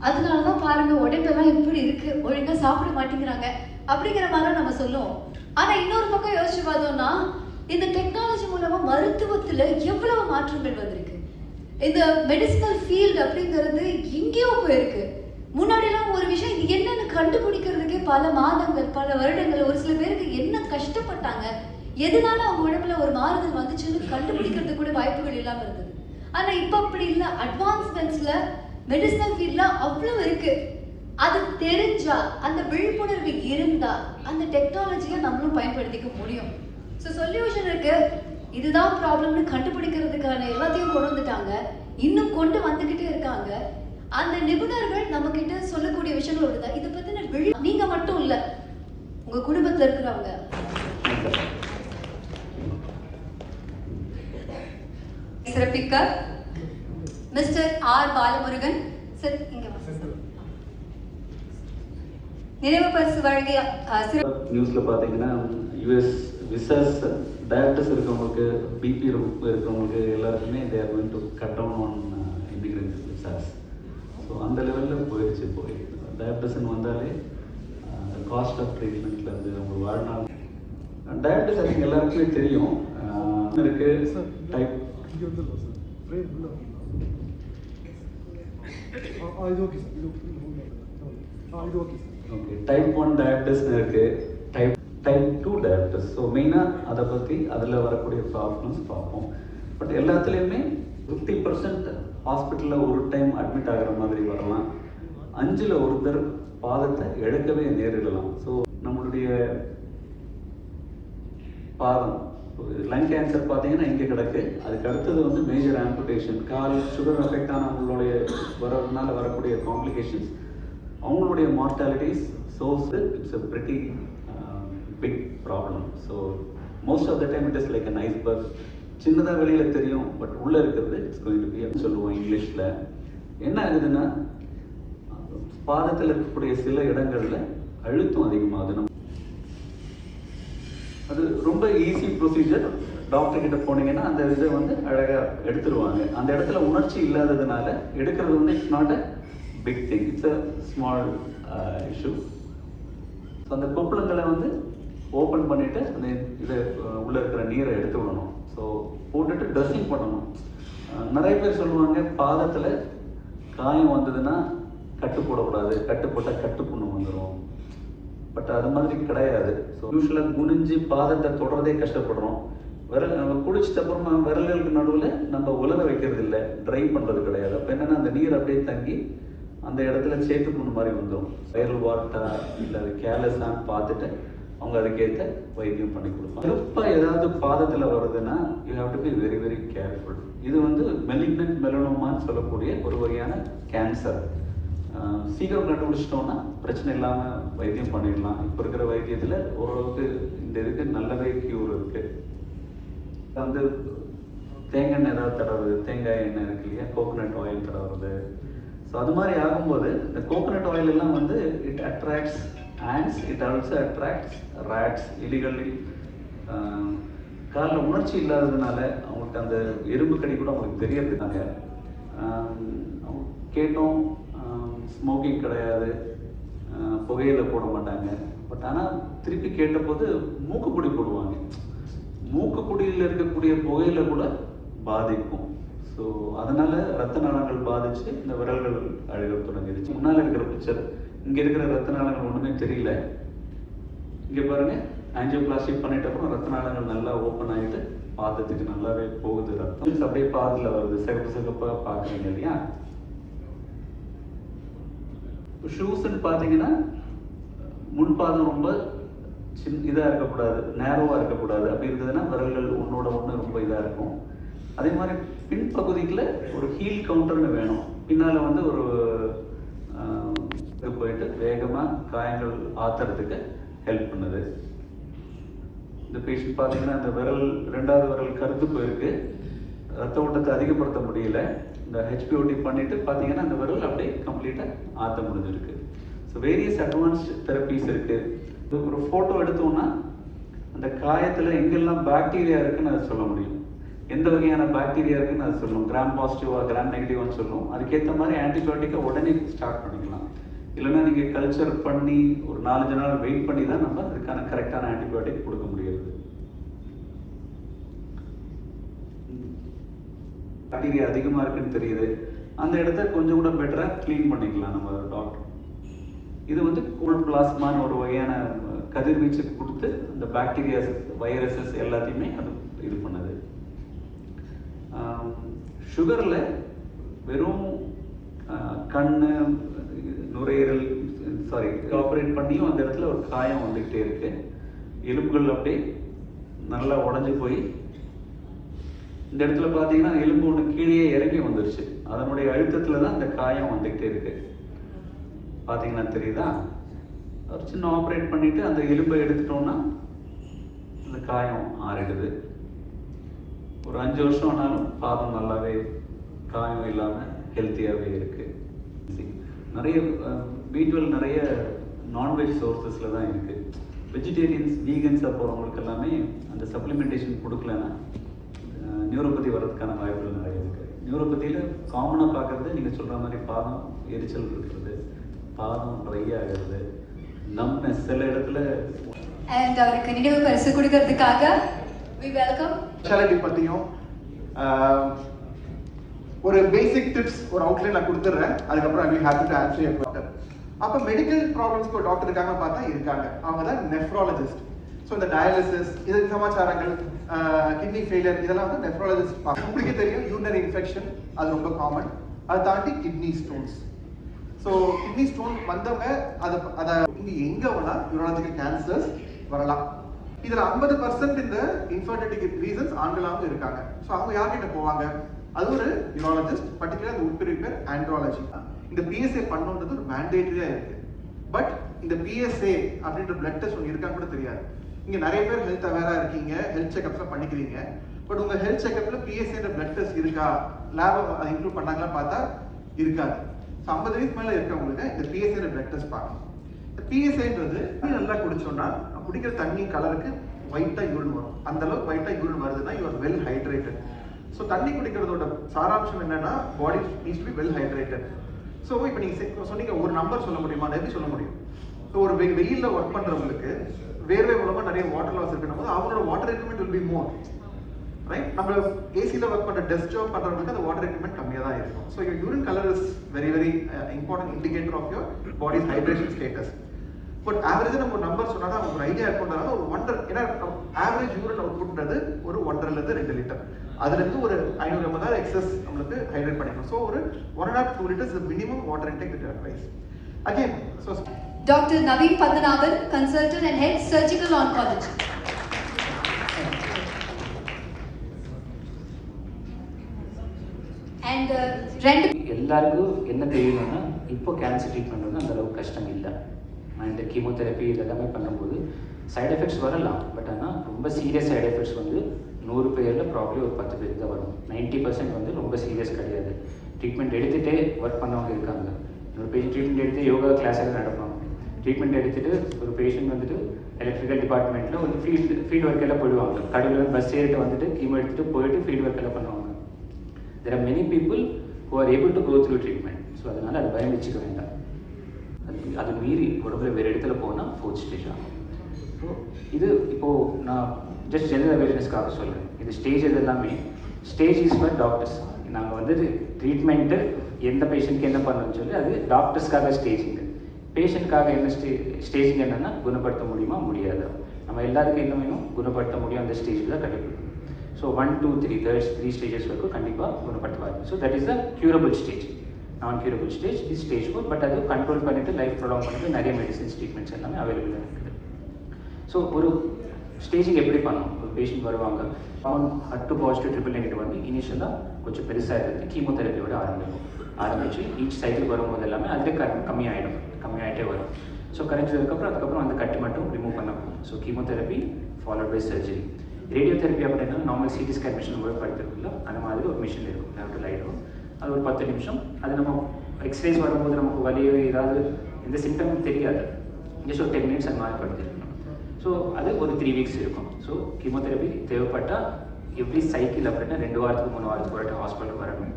அதனால தான் பாருங்க உடம்பெல்லாம் எப்படி இருக்கு, ஒழுங்கா சாப்பிட மாட்டேங்கிறாங்க அப்படிங்கிற மாதிரி நம்ம சொல்லுவோம். ஆனா இன்னொரு பக்கம் யோசிச்சு பார்த்தோம்னா, இந்த டெக்னாலஜி மூலமா மருத்துவத்துல எவ்வளவு மாற்றங்கள் வந்திருக்கு. இந்த மெடிசினல் ஃபீல்டு அப்படிங்கிறது எங்கேயோ போயிருக்கு. முன்னாடிலாம் ஒரு விஷயம் இது என்னன்னு கண்டுபிடிக்கிறதுக்கே பல மாதங்கள், பல வருடங்கள், ஒரு சில பேருக்கு என்ன கஷ்டப்பட்டாங்க, எதனால அவங்க உடம்புல ஒரு மாறுதல் வந்துச்சுன்னு கண்டுபிடிக்கிறதுக்கு கூட வாய்ப்புகள் இல்லாம இருந்தது. ஆனா இப்ப அப்படி இல்லை. அட்வான்ஸ்மெண்ட்ஸ்ல மெடிசினல் ஃபீல்ட்ல அவ்வளவு இருக்கு. அது தெரிஞ்சா, அந்த விழிப்புணர்வு இருந்தா அந்த டெக்னாலஜியை நம்மளும் பயன்படுத்திக்க முடியும். ஸோ சொல்யூஷன் இருக்கு. இதுதான் ப்ராப்ளம்னு கண்டுபிடிக்கிறதுக்கான எல்லாத்தையும் கொண்டு வந்துட்டாங்க, இன்னும் கொண்டு வந்துகிட்டே இருக்காங்க. அந்த நிபுணர்கள் நம்ம கிட்ட சொல்லக்கூடிய விஷயங்கள் ஒன்றுதான். இதை பத்தின நீங்க மட்டும் இல்ல, உங்க குடும்பத்துல இருக்கிறவங்க. சிறப்பிக்க மிஸ்டர் ஆர் பாலமுருகன் சார் இங்க நினைவு பரிசு வழங்கிய நியூஸ்ல பாத்தீங்கன்னா யூஎஸ் விசாஸ் டயபிட்டிஸ் இருக்கவங்களுக்கு, பிபி இருக்கவங்களுக்கு எல்லாருக்குமே they are going to cut down on immigrant visas. So அந்த லெவலில் போயிடுச்சு. போய் டயபிட்டிஸ்ன்னு வந்தாலே காஸ்ட் ஆஃப் ட்ரீட்மெண்ட்ல இருந்து அவங்க வாழ்நாள் டயபிட்டிஸ் அது எல்லாருக்குமே தெரியும். இருக்கு டைப் ஓகே டைப் 1 டயபிட்டிஸ்னு இருக்கு, டைப் 2 டயபிட்டிஸ். ஸோ மெயினாக அதை பற்றி அதில் வரக்கூடிய ப்ராப்ளம்ஸ் பார்ப்போம். பட் எல்லாத்துலேயுமே 50% ஹாஸ்பிட்டலில் ஒரு டைம் அட்மிட் ஆகிற மாதிரி வரலாம். 5ல் ஒருத்தர் பாதத்தை இழக்கவே நேரிடலாம். ஸோ நம்மளுடைய பாதம் லங் கேன்சர் பார்த்தீங்கன்னா இங்கே கிடக்கு. அதுக்கு அடுத்தது வந்து மேஜர் ஆம்புடேஷன். கால் சுகர் அஃபெக்ட் ஆனவங்களுடைய வரதுனால வரக்கூடிய காம்ப்ளிகேஷன்ஸ், அவங்களுடைய mortalities. So it's a pretty big problem. So most of the time it is like an iceberg. சின்னதாக வெளியில் தெரியும், பட் உள்ளே இருக்கிறது இட்ஸ் கோயிங் டு பி அப்படின்னு சொல்லுவோம் இங்கிலீஷில். என்ன ஆகுதுன்னா, பாதத்தில் இருக்கக்கூடிய சில இடங்களில் அழுத்தம் அதிகமாகுது. அது ரொம்ப ஈஸி ப்ரொசீஜர். டாக்டர் கிட்ட போனீங்கன்னா அந்த இதை வந்து அழகாக எடுத்துருவாங்க. அந்த இடத்துல உணர்ச்சி இல்லாததுனால எடுக்கிறது வந்து it's not a big thing, it's a small issue. So அந்த கொப்பளங்களை வந்து ஓப்பன் பண்ணிவிட்டு அந்த இதை உள்ளே இருக்கிற நீரை எடுத்து விடணும். ஸோ போட்டுட்டு ட்ரெஸ்ஸிங் பண்ணணும். நிறைய பேர் சொல்லுவாங்க பாதத்தில் காயம் வந்ததுன்னா கட்டு போடக்கூடாது, கட்டு போட்டால் கட்டு புண்ணு வந்துடும். பட் அது மாதிரி கிடையாது. ஸோ யூஸ்வலாக குனிஞ்சு பாதத்தை தொடர்றதே கஷ்டப்படுறோம். நம்ம குளிச்சிட்ட அப்புறமா விரல்களுக்கு நடுவில் நம்ம உலர வைக்கிறது இல்லை, ட்ரை பண்ணுறது கிடையாது. அப்போ என்னென்னா அந்த நீர் அப்படியே தங்கி அந்த இடத்துல சேத்து புண்ணு மாதிரி வந்துடும். வைரல் வாட்டா இல்லை அது கேர்லெஸ்ஸான்னு பார்த்துட்டு அவங்க அதுக்கேற்ற வைத்தியம் பண்ணி கொடுப்பாங்க. சிறப்பாக ஏதாவது பாதத்தில் வருதுன்னா you have to be very very careful. இது வந்து மெலிக்னன்ட் மெலனோமான்னு சொல்லக்கூடிய ஒரு வகையான கேன்சர். சீக்கிரம் கண்டுபிடிச்சிட்டோம்னா பிரச்சனை இல்லாமல் வைத்தியம் பண்ணிடலாம். இப்போ இருக்கிற வைத்தியத்தில் ஓரளவுக்கு இந்த இதுக்கு நல்லாவே க்யூர் இருக்குது. வந்து தேங்காய் எண்ணெய் ஏதாவது தடவுறது, தேங்காய் எண்ணெய் இருக்கு இல்லையா, கோகோனட் ஆயில் தடவுறது. ஸோ அது மாதிரி ஆகும்போது இந்த கோகோனட் ஆயில் எல்லாம் வந்து it attracts ants, it also attracts rats, illegally. காலில் உணர்ச்சி இல்லாததுனால அவங்களுக்கு அந்த எறும்பு கடி கூட அவங்களுக்கு தெரியறதுனால கேட்டோம். ஸ்மோக்கிங் கிடையாது, புகையில போட மாட்டாங்க. பட் ஆனால் திருப்பி கேட்டபோது மூக்குப்பொடி போடுவாங்க. மூக்குப்பொடியில் இருக்கக்கூடிய புகையில கூட பாதிக்கும். ஸோ அதனால ரத்த நாளங்கள் பாதிச்சு இந்த விரல்கள் அழுக தொடங்கிடுச்சு. முன்னால் இருக்கிற பிக்சர், இங்கே இருக்கிற ரத்த நாளங்கள் ஒன்றுமே தெரியல. இங்கே பாருங்க, ஆஞ்சியோபிளாஸ்டிக் பண்ணிட்ட அப்புறம் ரத்த நாளங்கள் நல்லா ஓப்பன் ஆகிட்டு பாதத்துக்கு நல்லாவே போகுது. ரத்தம் அப்படியே பாதத்தில் வருது, சிகப்பு சிகப்பாக பார்க்குறீங்க இல்லையா. ஷூஸ்ன்னு பார்த்தீங்கன்னா முன்பாதம் ரொம்ப இதாக இருக்கக்கூடாது, நேரோவாக இருக்கக்கூடாது. அப்படி இருந்ததுன்னா விரல்கள் ஒன்றோட ஒன்று ரொம்ப இதாக இருக்கும். அதே மாதிரி பின்பகுதியில் ஒரு ஹீல் கவுண்டர்னு வேணும். பின்னால் வந்து ஒரு இது போயிட்டு வேகமாக காயங்கள் ஆத்துறதுக்கு ஹெல்ப் பண்ணுது. இந்த பேஷண்ட் பார்த்தீங்கன்னா இந்த விரல் 2வது விரல் கருத்து போயிருக்கு, ரத்த ஓட்டத்தை அதிகப்படுத்த முடியல. இந்த ஹெச்பிஓடி பண்ணிட்டு பார்த்தீங்கன்னா அந்த விரல் அப்படியே கம்ப்ளீட்டாக ஆற்ற முடிஞ்சிருக்கு. ஸோ வேரியஸ் அட்வான்ஸ்ட் தெரப்பீஸ் இருக்குது. ஒரு ஃபோட்டோ எடுத்தோம்னா அந்த காயத்தில் எங்கெல்லாம் பாக்டீரியா இருக்குன்னு அதை சொல்ல முடியும். எந்த வகையான பாக்டீரியா இருக்குன்னு அது சொல்லும். கிராம் பாசிட்டிவா கிராம் நெகட்டிவான்னு சொல்லும். அதுக்கேற்ற மாதிரி ஆன்டிபயோட்டிக்கை உடனே ஸ்டார்ட் பண்ணிக்கலாம். இல்லைன்னா நீங்கள் கல்ச்சர் பண்ணி ஒரு 4-5 நாள் வெயிட் பண்ணி தான் நம்ம அதுக்கான கரெக்டான ஆன்டிபயோட்டிக் கொடுக்க முடியாது. பாக்டீரியா அதிகமாக இருக்குன்னு தெரியுது, அந்த இடத்த கொஞ்சம் கூட பெட்டராக க்ளீன் பண்ணிக்கலாம் நம்ம டாக்டர். இது வந்து கோல்ட் பிளாஸ்மான்னு ஒரு வகையான கதிர்வீச்சு கொடுத்து அந்த பாக்டீரியாஸ் வைரஸஸ் எல்லாத்தையுமே அது இது பண்ணுது. சுகரில் வெறும் கண் நுரையீரல் ஆப்ரேட் பண்ணியும் அந்த இடத்துல ஒரு காயம் வந்துக்கிட்டே இருக்கு. எலும்புகள் அப்படியே நல்லா உடஞ்சி போய் இந்த இடத்துல பார்த்தீங்கன்னா எலும்பு ஒன்று கீழே இறங்கி வந்துருச்சு. அதனுடைய அழுத்தத்தில் தான் அந்த காயம் வந்துக்கிட்டே இருக்கு. பார்த்தீங்கன்னா தெரியுதா? ஒரு சின்ன ஆப்ரேட் பண்ணிட்டு அந்த எலும்பை எடுத்துட்டோம்னா அந்த காயம் ஆறிடுது. ஒரு 5 வருஷம் ஆனாலும் பாதம் நல்லாவே காயம் இல்லாமல் ஹெல்த்தியாகவே இருக்கு. நிறைய B12 நிறைய நான்வெஜ் சோர்சஸில் தான் இருக்கு. வெஜிடேரியன்ஸ் வீகன்ஸாக போகிறவங்களுக்கு எல்லாமே அந்த சப்ளிமெண்டேஷன் கொடுக்கலன்னா நியூரோபதி வர்றதுக்கான வாய்ப்புகள் நிறைய இருக்கு. நியூரோபதியில் காமனாக பார்க்குறது நீங்கள் சொல்கிற மாதிரி பாதம் எரிச்சல் இருக்கிறது, பாதம் ட்ரை ஆகிறது, நம்னஸ் சில இடத்துல. அண்ட் அவருக்கு நினைவு பரிசு கொடுக்கறதுக்காக we welcome ஸ்பெஷாலிட்டி பற்றியும் ஒரு பேசிக் டிப்ஸ் ஒரு அவுட்லைன் நான் கொடுத்துட்றேன். அதுக்கப்புறம் I will happy to answer your question. அப்போ மெடிக்கல் ப்ராப்ளம்ஸ்க்கு ஒரு டாக்டர் இருக்காங்க பார்த்தா இருக்காங்க. அவங்க தான் நெஃப்ராலஜிஸ்ட். ஸோ இந்த டயாலிசிஸ், இது சமாச்சாரங்கள், கிட்னி ஃபெயிலியர், இதெல்லாம் வந்து நெஃப்ராலஜிஸ்ட் பார்க்கணும். உங்களுக்கு தெரியும் யூரினரி இன்ஃபெக்ஷன் அது ரொம்ப காமன். அதை தாண்டி kidney stones. So kidney stone வந்தவங்க அதை இங்கே எங்கே வேணால் யூராலஜிக்கல் கேன்சர்ஸ் வரலாம். இதில் 50% இந்த இன்ஃபர்டிலிட்டிக்கு ரீசன்ஸ் ஆண்களாகவும் இருக்காங்க. ஸோ அவங்க யார்கிட்ட போவாங்க? அது ஒரு யூராலஜிஸ்ட், பர்டிகுலர் அந்த உட்பிரிவு பேர் ஆண்ட்ராலஜி. இந்த PSA பண்ணுன்றது ஒரு மேண்டேட்டரியாக இருக்கு. பட் இந்த PSA அப்படின்ற பிளட் டெஸ்ட் ஒன்று இருக்கான்னு கூட தெரியாது. இங்கே நிறைய பேர் ஹெல்த் அவேராக இருக்கீங்க, ஹெல்த் செக்அப்ஸ்லாம் பண்ணிக்கிறீங்க. பட் உங்கள் ஹெல்த் செக்அப்பில் PSAன்ற பிளட் டெஸ்ட் இருக்கா, லேப் அதை இன்க்ளூட் பண்ணாங்களா பார்த்தா இருக்காது. ஸோ 50 வயசுக்கு மேலே இருக்கவங்களுக்கு இந்த PSAன்ற பிளட் டெஸ்ட் பார்க்கணும். இந்த PSAன்றது நல்லா குடிச்சோன்னா குடிக்கிற தண்ணி கலருக்கு ஒயிட்டாக யூரின் வரும். அந்த அளவுக்கு ஒயிட்டாக யூரின் வருதுன்னா you are well hydrated. So தண்ணி குடிக்கிறதோட சாராம்சம் என்னன்னா பாடி needs to be well hydrated. So இப்போ நீங்கள் சொன்னீங்க ஒரு நம்பர் சொல்ல முடியுமா? எப்படி சொல்ல முடியும்? ஸோ ஒரு வெயிலில் ஒர்க் பண்ணுறவங்களுக்கு வேர்வை மூலமாக நிறைய வாட்டர் லாஸ் இருக்குன்னு போது அவங்களோட water requirement will be more, right? நம்ம ஏசியில் ஒர்க் பண்ணுற டெஸ்க் ஜாப் பண்ணுறவங்களுக்கு அந்த வாட்டர் ரெக்யர்மெண்ட் கம்மியாக தான் இருக்கும். So urine colour is very very important indicator of your body's hydration status. But ஆவரேஜாக நம்ம ஒரு நம்பர் சொன்னால் தான் நமக்கு ஒரு ஐடியா இருக்குன்றதால ஒரு 1, ஏன்னா ஆவரேஜ் யூரின் அவுட்புட்ன்றது ஒரு 1.5 to 2 லிட்டர். அதுலேருந்து ஒரு 500 ml எக்ஸஸ் நம்மளுக்கு ஹைட்ரேட் பண்ணிக்கணும். ஸோ ஒரு 1 or 2 liters minimum water intake with advice. Again so Dr. Naveen Padmanabhan, consultant and head surgical oncology. And எல்லாருக்கும் என்ன தெரியணும்னா இப்போ கேன்சர் ட்ரீட்மெண்ட் வந்து அந்த அளவுக்கு கஷ்டம் இல்லை. அண்ட் கீமோதெரப்பி இதெல்லாமே பண்ணும்போது சைடு எஃபெக்ட்ஸ் வரலாம். பட் ஆனால் ரொம்ப சீரியஸ் சைடு எஃபெக்ட்ஸ் வந்து 100 பேரில் ப்ராப்ளி ஒரு 10 பேருக்கு தான் வரும். 90% வந்து ரொம்ப சீரியஸ் கிடையாது. ட்ரீட்மெண்ட் எடுத்துகிட்டே ஒர்க் பண்ணவங்க இருக்காங்க. ஒரு பேஷண்ட் ட்ரீட்மெண்ட் எடுத்து யோகா கிளாஸில் நடப்பாங்க. ட்ரீட்மெண்ட் எடுத்துகிட்டு ஒரு பேஷண்ட் வந்துட்டு எலக்ட்ரிக்கல் டிபார்ட்மெண்ட்டில் ஒரு ஃபீல்டு ஒர்க் எல்லாம் போயிடுவாங்க. கடையில் பஸ் ஏறிட்டு வந்துட்டு கீமோ எடுத்துகிட்டு போயிட்டு ஃபீல்டு ஒர்க் எல்லாம் பண்ணுவாங்க. There are many people who are able to go through treatment. So அதனால் அது பயம் வச்சுக்க வேண்டாம். அது மீறி உடம்புல வேறு இடத்துல போனால் 4th ஸ்டேஜ் ஆகும். ஸோ இது இப்போது நான் ஜஸ்ட் ஜெனரல் அவேர்னஸ்க்காக சொல்கிறேன். இது ஸ்டேஜ் எல்லாமே ஸ்டேஜ் இஸ் ஃபார் டாக்டர்ஸ். நாங்கள் வந்து ட்ரீட்மெண்ட்டு எந்த பேஷண்ட்க்கு என்ன பண்ணணும்னு சொல்லி அது டாக்டர்ஸ்க்காக ஸ்டேஜிங்கு. பேஷண்ட்காக என்ன ஸ்டேஜிங் என்னென்னா குணப்படுத்த முடியுமா முடியாது. நம்ம எல்லாருக்கும் என்ன வேணும் குணப்படுத்த முடியும் அந்த ஸ்டேஜில் தான் கண்டுபிடிக்கணும். ஸோ 1, 2, 3 3 ஸ்டேஜஸ் வரைக்கும் கண்டிப்பாக குணப்படுத்துவாங்க. So that is the curable stage. Non curable stage is stage 4. But அது கண்ட்ரோல் பண்ணிவிட்டு லைஃப் ப்ரொலாங் பண்ணிட்டு நிறைய மெடிசின்ஸ் ட்ரீட்மெண்ட்ஸ் எல்லாமே அவைலபிளாக இருக்குது. ஸோ ஒரு ஸ்டேஜிங் எப்படி பண்ணணும்? ஒரு பேஷண்ட் வருவாங்க, HER2 பாசிட்டிவ் ட்ரிபிள் நெகட்டிவ் வந்து இனிஷியலாக கொஞ்சம் பெருசாக இருக்குது. கீமோதெரப்பியோட ஆரம்பிச்சு ஈச் சைக்கிள் வரும்போது எல்லாமே அதிலே கம்மியாகிட்டே வரும். ஸோ கரைஞ்சதுக்கப்புறம் அதுக்கப்புறம் அந்த கட்டி மட்டும் ரிமூவ் பண்ணணும். So chemotherapy followed by surgery. Radiotherapy அப்படின்னா நார்மல் சிடி ஸ்கேன் மிஷின் உபயோகப்படுத்துறதுல அந்த மாதிரி ஒரு மிஷின் இருக்கும், லேப்டாப் லைட்டும். அது ஒரு 10 நிமிஷம். அது நம்ம எக்ஸ்ரேஸ் வரும்போது நமக்கு வலியோ ஏதாவது எந்த சிம்டம் தெரியாது. ஜஸ்ட் ஒரு 10 minutes அது மாதிரி படுத்திருக்கணும். ஸோ அது ஒரு 3 weeks இருக்கும். ஸோ கீமோதெரப்பி தேவைப்பட்டால் எவ்ரி சைக்கிள் அப்படின்னா 2 வாரத்துக்கு 3 வாரத்துக்கு ஒரு ஹாஸ்பிட்டலுக்கு வரணும்.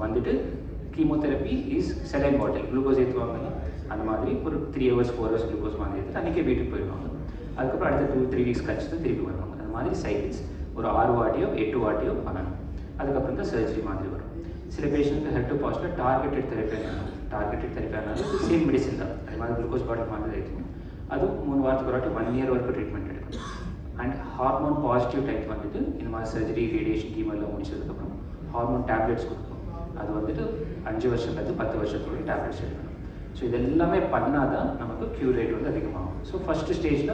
வந்துட்டு chemotherapy is saline bottle glucose ஏற்றுவாங்க, அந்த மாதிரி ஒரு 3 hours 4 hours குளுக்கோஸ் மாதிரி எடுத்துட்டு அன்றைக்கே வீட்டுக்கு போயிடுவாங்க. அதுக்கப்புறம் அடுத்த 2-3 weeks கழிச்சு தான் திருப்பி வருவாங்க. அந்த மாதிரி சைக்கிள்ஸ் ஒரு 6 வாட்டியோ 8 வாட்டியோ பண்ணணும். அதுக்கப்புறம் தான் சர்ஜரி மாதிரி வரும். சில பேஷண்ட்டுக்கு head to positive targeted therapy ஆனாலும் சேம் மெடிசன் தான், அது மாதிரி குளுக்கோஸ் பாட்டில் மாதிரி இருக்கும். அதுவும் 3 வாரத்துக்கு ஒரு வாட்டி 1 year வரைக்கும் ட்ரீட்மெண்ட் எடுக்கணும். அண்ட் ஹார்மோன் பாசிட்டிவ் டைப் வந்துட்டு இந்த மாதிரி சர்ஜரி ரேடியேஷன் கீமோ எல்லாம் முடிச்சதுக்கப்புறம் ஹார்மோன் டேப்லெட்ஸ் கொடுக்கும். அது வந்துட்டு 5 வருஷத்துலேருந்து 10 வருஷத்துக்குள்ள டேப்லெட்ஸ் எடுக்கணும். ஸோ இது எல்லாமே பண்ணால் தான் நமக்கு க்யூர் ரேட் வந்து அதிகமாகும். ஸோ ஃபஸ்ட்டு ஸ்டேஜில்